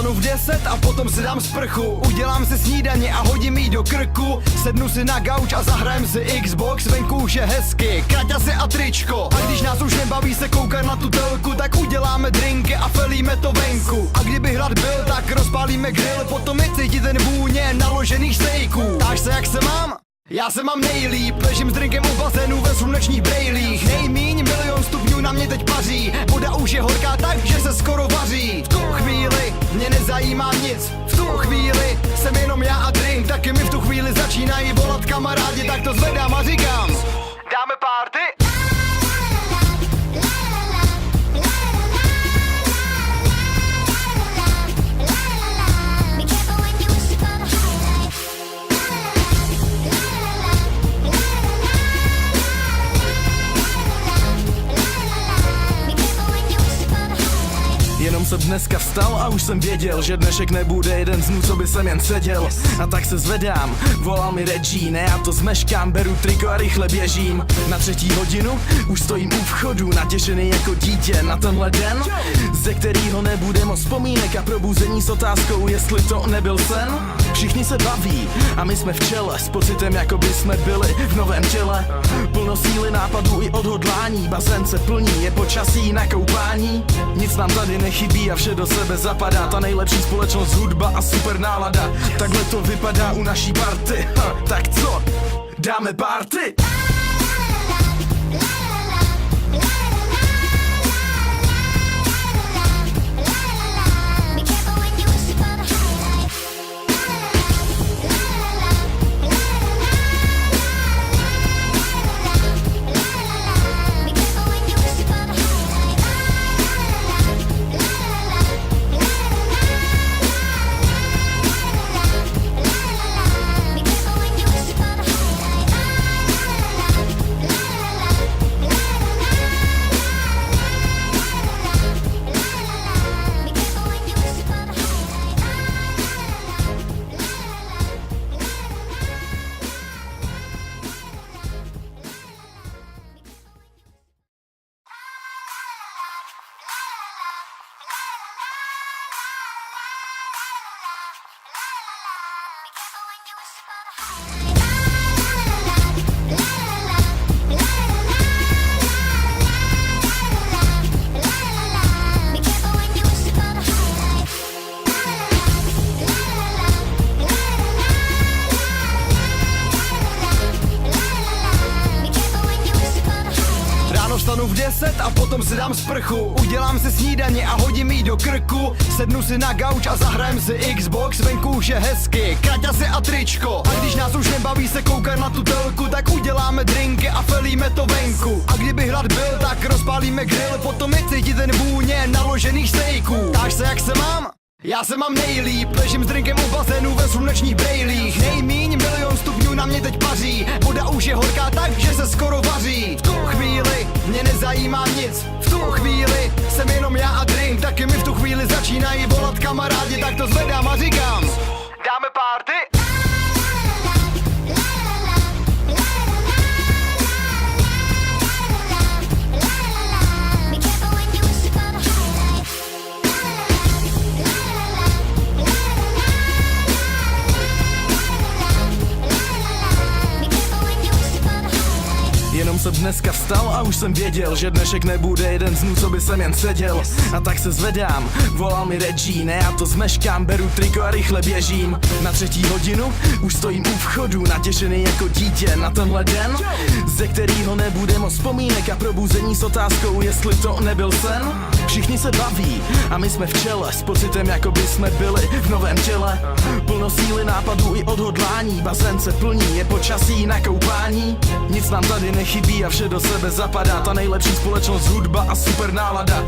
vstanu v 10 a potom si dám sprchu. Udělám si snídaně a hodím jí do krku. Sednu si na gauč a zahrajem si Xbox. Venku už je hezky, kraťasy a tričko. A když nás už nebaví se koukat na tu telku, tak uděláme drinky a felíme to venku. A kdyby hlad byl, tak rozpálíme grill. Potom je cítit ten vůně naložených stejků. Ptáš se, jak se mám? Já se mám nejlíp, ležím s drinkem u bazénu ve slunečních brejlích. Nejmíň 1 000 000 stupňů na mě teď paří. Voda už je horká tak, že se skoro vaří. V tu chvíli mě nezajímá nic. V tu chvíli jsem jenom já a drink. Taky mi v tu chvíli začínají volat kamarádi. Tak to zvedám a říkám: dáme party? Jenom jsem dneska vstal a už jsem věděl, že dnešek nebude jeden z dnů, co by jsem jen seděl. A tak se zvedám, volal mi Reggie, ne, já to zmeškám, beru triko a rychle běžím. Na 3. hodinu už stojím u vchodu, natěšený jako dítě na tenhle den, ze kterýho nebude moc vzpomínek a probuzení s otázkou, jestli to nebyl sen. Všichni se baví a my jsme v čele, s pocitem, jako by jsme byli v novém těle. Plno síly, nápadů i odhodlání, bazén se plní, je počasí na koupání. Nic nám tady nechybí a vše do sebe zapadá. Ta nejlepší společnost, hudba a super nálada. Takhle to vypadá u naší party. Tak co? Dáme party? Vstanu v 10 a potom si dám sprchu. Udělám si snídaně a hodím jí do krku. Sednu si na gauč a zahrajem si Xbox. Venku už je hezky, kraťasy a tričko. A když nás už nebaví se koukat na tu telku, tak uděláme drinky a felíme to venku. A kdyby hlad byl, tak rozpálíme grill. Potom je cítit ten vůně naložených stejků. Ptáš se, jak se mám? Já se mám nejlíp, ležím s drinkem u bazénu ve slunečních brejlích. Nejmíň 1 000 000 stupňů na mě teď paří. Voda už je horká tak, že se skoro vaří. V tu chvíli mě nezajímá nic. V tu chvíli jsem jenom já a drink. Taky mi v tu chvíli začínají volat kamarádi. Tak to zvedám a říkám: dáme party? Jenom jsem dneska vstal a už jsem věděl, že dnešek nebude jeden z dnů, co by jsem jen seděl. A tak se zvedám, volal mi Reggie, ne, já to zmeškám, beru triko a rychle běžím. Na 3. hodinu už stojím u vchodu, natěšený jako dítě na tenhle den, ze kterýho nebude moc vzpomínek a probuzení s otázkou, jestli to nebyl sen. Všichni se baví a my jsme v čele, s pocitem, jako by jsme byli v novém těle. Plno síly, nápadů i odhodlání, bazén se plní, je počasí na koupání. Nic nám tady nechybí a vše do sebe zapadá. Ta nejlepší společnost, hudba a super nálada.